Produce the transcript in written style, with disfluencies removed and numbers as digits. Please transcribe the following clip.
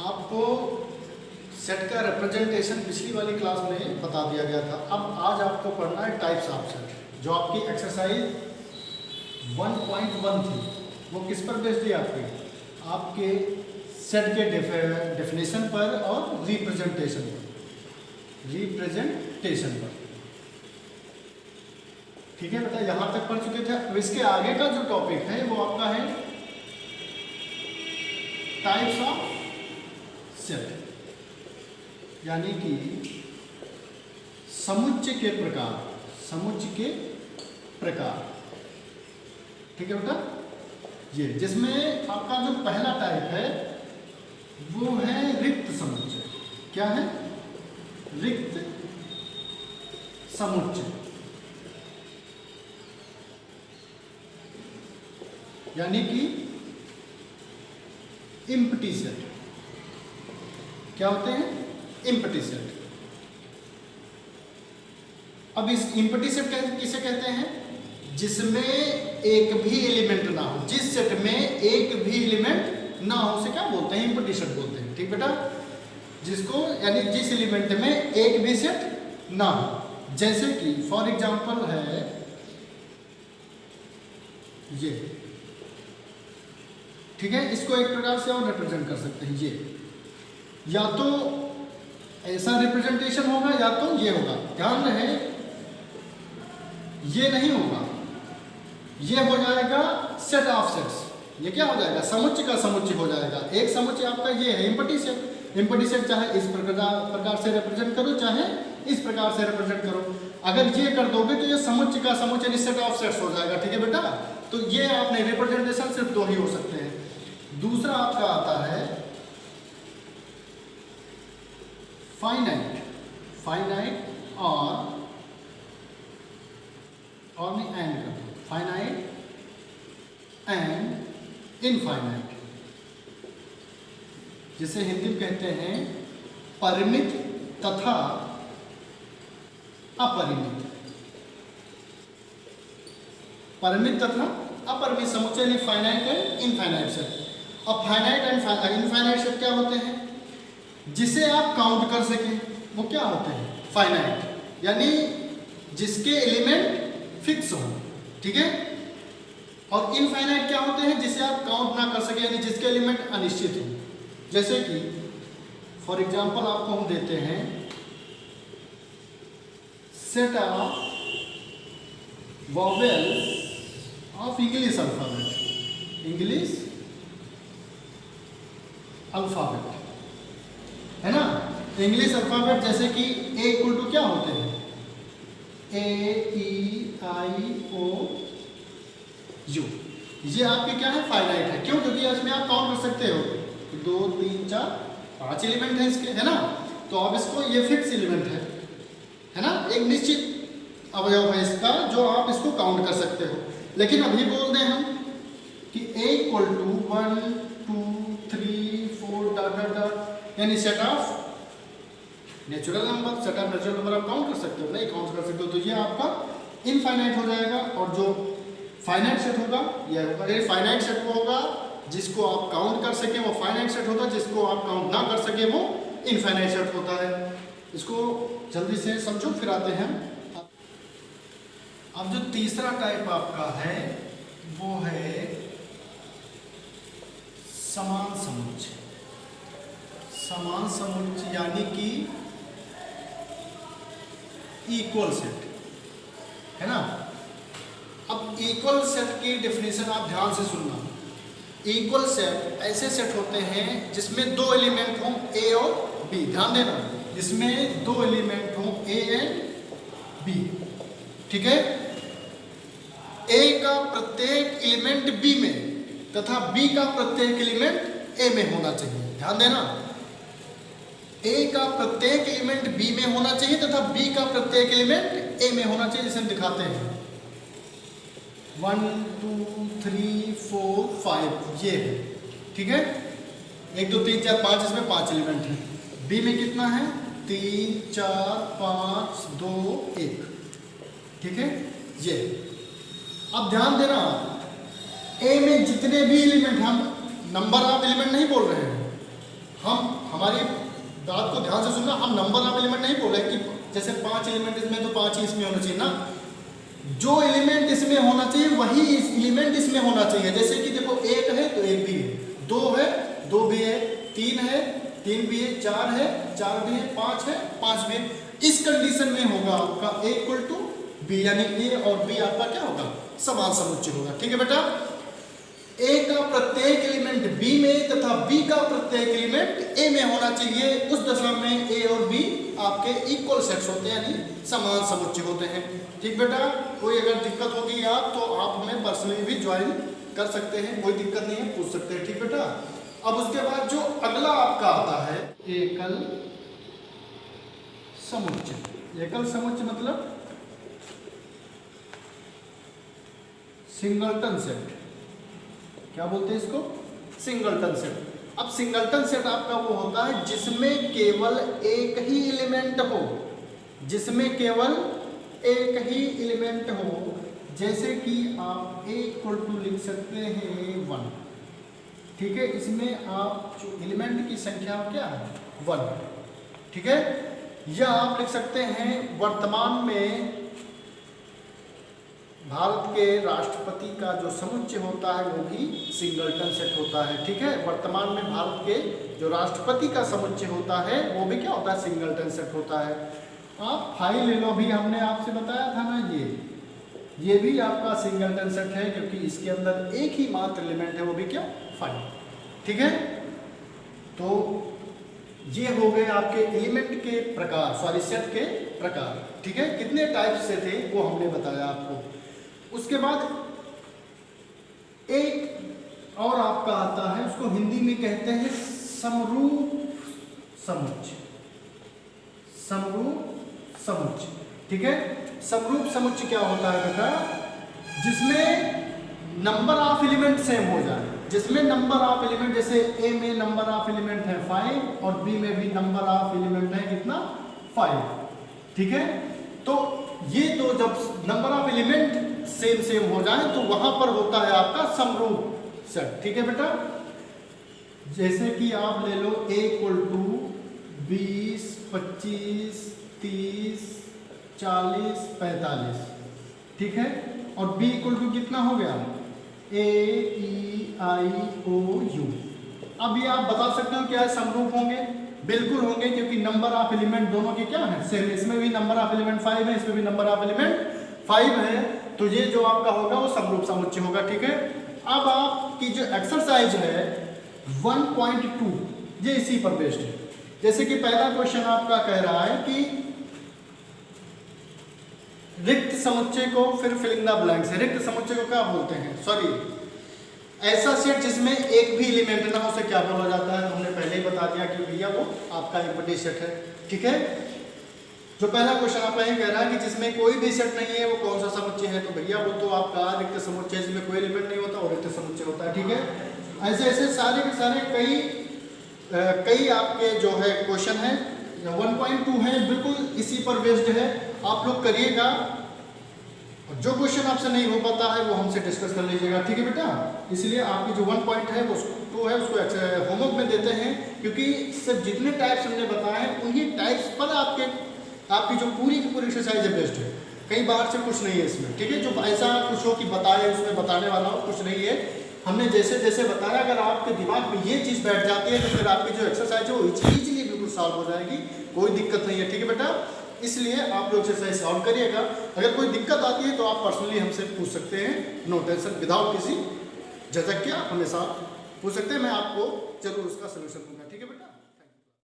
आपको सेट का रिप्रेजेंटेशन पिछली वाली क्लास में बता दिया गया था। अब आज आपको पढ़ना है टाइप्स ऑफ सेट, जो आपकी एक्सरसाइज 1.1 थी। वो किस पर बेस्ड थी? आपके सेट के डेफिनेशन पर और रिप्रेजेंटेशन पर। ठीक है बेटा, यहाँ तक पढ़ चुके थे। अब इसके आगे का जो टॉपिक है वो आपका है टाइप्स ऑफ सेट, यानी कि समुच्चय के प्रकार। ठीक है बेटा, ये जिसमें आपका जो पहला टाइप है वो है रिक्त समुच्चय। क्या है? रिक्त समुच्चय, यानी कि एम्प्टी सेट। क्या होते हैं? Empty set. अब इस एम्प्टी सेट किसे कहते हैं? जिसमें एक भी एलिमेंट ना हो। जिस सेट में एक भी एलिमेंट ना हो उसे क्या बोलते हैं? एम्प्टी सेट बोलते हैं। ठीक बेटा, जिसको यानी जिस एलिमेंट में एक भी सेट ना हो। जैसे कि फॉर एग्जांपल है ये। ठीक है, इसको एक प्रकार से और रिप्रेजेंट कर सकते हैं। ये या तो ऐसा रिप्रेजेंटेशन होगा या तो ये होगा। ध्यान रहे, ये नहीं होगा, ये हो जाएगा सेट ऑफ सेट्स। ये क्या हो जाएगा? समुच्चय का समुच्चय हो जाएगा। एक समुच्चय आपका ये है एम्प्टी सेट। एम्प्टी सेट चाहे इस प्रकार से रिप्रेजेंट करो, चाहे इस प्रकार से रिप्रेजेंट करो। अगर ये कर दोगे तो ये समुच्चय का समुच्चय सेट ऑफ सेट्स हो जाएगा। ठीक है बेटा, तो ये आपने रिप्रेजेंटेशन सिर्फ दो ही हो सकते हैं। दूसरा आपका आता है फाइनाइट और नहीं एंड कर दो, फाइनाइट एंड इनफाइनाइट, जिसे हिंदी में कहते हैं परिमित तथा अपरिमित। परिमित तथा अपरिमित समुच्चय यानी फाइनाइट एंड इनफाइनाइट सेट। अब फाइनाइट एंड इनफाइनाइट सेट क्या होते हैं? जिसे आप काउंट कर सकें वो क्या होते हैं? फाइनाइट, यानी जिसके एलिमेंट फिक्स हो। ठीक है, और इनफाइनाइट क्या होते हैं? जिसे आप काउंट ना कर सके, यानी जिसके एलिमेंट अनिश्चित हो। जैसे कि फॉर एग्जांपल आपको हम देते हैं set of vowels of English alphabet, है ना? इंग्लिश अल्फाबेट जैसे कि ए इक्वल टू क्या होते हैं? ए ई आई ओ यू। ये आपके क्या है? फाइनाइट है। क्यों? क्योंकि इसमें आप काउंट कर सकते हो 2 3 4 5 एलिमेंट है इसके, है ना? तो अब इसको ये फिक्स एलिमेंट है ना? एक निश्चित अवयव है इसका जो आप इसको काउंट कर सकते हो। लेकिन अभी बोल दें हम कि a equal to 1 2 3 4 dot dot dot, यानी set of natural number. Set of natural number आप काउंट कर सकते हो, नहीं काउंट कर सकते हो तो ये आपका इनफाइनाइट हो जाएगा। और जो फाइनाइट सेट होगा ये होगा। ये फाइनाइट सेट वो होगा जिसको आप काउंट कर सके, वो फाइनाइट सेट होता है। जिसको आप काउंट ना कर सके वो इनफाइनाइट सेट होता है। इसको जल्दी से समझो, फिर आते हैं। अब जो तीसरा टाइप आपका है वो है समान समुच्चय। समान समुच्चय यानी कि इक्वल सेट, है ना? अब इक्वल सेट की डेफिनेशन आप ध्यान से सुनना। इक्वल सेट ऐसे सेट होते हैं जिसमें दो एलिमेंट हों, ए और बी। ध्यान देना, जिसमें दो एलिमेंट हों, ए एंड बी। ठीक है, ए का प्रत्येक एलिमेंट बी में तथा बी का प्रत्येक एलिमेंट ए में होना चाहिए। ध्यान देना, ए का प्रत्येक एलिमेंट बी में होना चाहिए तथा बी का प्रत्येक एलिमेंट ए में होना चाहिए। जिसे हम दिखाते हैं 1 2 3 4 5, ये है। ठीक है, 1 2 3 4 5, इसमें 5 एलिमेंट हैं। बी में कितना है? 3 4 5 2 1। ठीक है, ये। अब ध्यान देना, ए में जितने भी एलिमेंट, हम नंबर ऑफ एलिमेंट नहीं बोल रहे हैं, हम हमारी बात को ध्यान से सुनना, हम नंबर ऑफ एलिमेंट नहीं बोल रहे कि जैसे 5 एलिमेंट इसमें तो 5 ही इसमें होना चाहिए ना, जो एलिमेंट इसमें होना चाहिए वही एलिमेंट इसमें होना चाहिए। जैसे कि देखो 1 है तो 1 भी है, 2 है 2 भी है, 3 है 3 भी है, 4 है 4 भी है, 5 है 5 भी है। इस कंडीशन में होगा आपका A इक्वल टू बी, यानी A और B आपका क्या होगा, समान समुच्चय होगा। ठीक है बेटा, A का प्रत्येक एलिमेंट B में तथा B का प्रत्येक एलिमेंट A में होना चाहिए। उस दशा में A और B आपके इक्वल सेट्स होते हैं, यानी समान समुच्चय होते हैं। ठीक बेटा, कोई अगर दिक्कत होगी आप तो आप हमें पर्सनली भी ज्वाइन कर सकते हैं, कोई दिक्कत नहीं है, पूछ सकते हैं। ठीक बेटा, अब उसके बाद जो अगला आपका आता है एकल समुच्चय। एकल समुच्चय मतलब सिंगलटन सेट, क्या बोलते हैं इसको, सिंगलटन सेट। अब सिंगलटन सेट आपका वो होता है जिसमें केवल एक ही एलिमेंट हो, जिसमें केवल एक ही एलिमेंट हो। जैसे कि आप A इक्वल टू लिख सकते हैं 1, ठीक है, इसमें आप जो एलिमेंट की संख्या क्या है 1, ठीक है। या आप लिख सकते हैं वर्तमान में भारत के राष्ट्रपति का जो समुच्चय होता है वो भी सिंगलटन सेट होता है। ठीक है, वर्तमान में भारत के जो राष्ट्रपति का समुच्चय होता है वो भी क्या होता है, सिंगलटन सेट होता है। आप फाइल ले लो, भी हमने आपसे बताया था ना, ये भी आपका सिंगलटन सेट है क्योंकि इसके अंदर एक ही मात्र एलिमेंट है, वो भी क्या, 5। ठीक है, तो ये हो गए आपके एलिमेंट के प्रकार, सॉरी सेट के प्रकार। ठीक है, कितने टाइप से थे वो हमने बताया आपको। उसके बाद एक और आपका आता है, उसको हिंदी में कहते हैं समरूप समुच्चय। समरूप समुच्चय, ठीक है। समरूप समुच्चय क्या होता है बेटा, जिसमें नंबर ऑफ एलिमेंट सेम हो जाए, जिसमें नंबर ऑफ एलिमेंट, जैसे A में नंबर ऑफ एलिमेंट है 5 और B में भी नंबर ऑफ एलिमेंट है कितना, 5। ठीक है, तो ये दो जब नंबर ऑफ एलिमेंट सेम हो जाए तो वहां पर होता है आपका समरूप सेट। ठीक है बेटा, जैसे कि आप ले लो A इक्वल टू 20, 25, 30, 40, 45, ठीक है, और B इक्वल टू कितना हो गया, A, E, I, O, U। अब ये आप बता सकते हो क्या है, समरूप होंगे, बिल्कुल होंगे, क्योंकि नंबर ऑफ एलिमेंट दोनों के क्या है, सेम। इसमें भी नंबर ऑफ एलिमेंट 5 है, इसमें भी नंबर ऑफ एलिमेंट 5 है, तो ये जो आपका होगा वो समरूप समुच्चय होगा। ठीक है, अब आपकी जो एक्सरसाइज है 1.2 ये इसी पर बेस्ड है। जैसे कि पहला क्वेश्चन आपका कह रहा है कि रिक्त समुच्चय को, फिर फिलिंग द ब्लैंक्स, रिक्त समुच्चय को क्या बोलते हैं, सॉरी ऐसा सेट जिसमें एक भी एलिमेंट ना हो उसे क्या बोला जाता है, तो हमने पहले ही बता दिया कि भैया वो आपका एम्प्टी सेट है। ठीक है, जो पहला क्वेश्चन आपका ये कह रहा है कि जिसमें कोई भी सेट नहीं है वो कौन सा समुच्चय है, तो भैया वो तो आपका रिक्त समुच्चय, जिसमें कोई एलिमेंट नहीं होता वो रिक्त समुच्चय होता है। ठीक है, ऐसे ऐसे सारे के सारे कई आपके जो है क्वेश्चन है 1.2 है, बिल्कुल इसी पर बेस्ड है, आप लोग करिएगा। जो क्वेश्चन आपसे नहीं हो पाता है वो हमसे डिस्कस कर लीजिएगा। ठीक है बेटा, इसलिए आपकी जो 1 पॉइंट है वो 2 है उसको होमवर्क में देते हैं, क्योंकि सिर्फ जितने टाइप्स हमने बताए हैं उन्हीं टाइप्स पर आपकी जो पूरी की पूरी एक्सरसाइज है बेस्ड है, कहीं बाहर से कुछ नहीं है इसमें। ठीक है, जो ऐसा कुछ हो कि बताए उसमें बताने वाला हो, कुछ नहीं है। हमने जैसे जैसे बताया, अगर आपके दिमाग में ये चीज़ बैठ जाती है तो फिर आपकी जो एक्सरसाइज है वो ईजिली बिल्कुल सॉल्व हो जाएगी, कोई दिक्कत नहीं है। ठीक है बेटा, इसलिए आप लोग एक्सरसाइज सॉल्व करिएगा। अगर कोई दिक्कत आती है तो आप पर्सनली हमसे पूछ सकते हैं, नो टेंशन, विदाउट किसी झिझक के आप हमेशा पूछ सकते हैं, मैं आपको जरूर उसका सोल्यूशन दूंगा। ठीक है बेटा।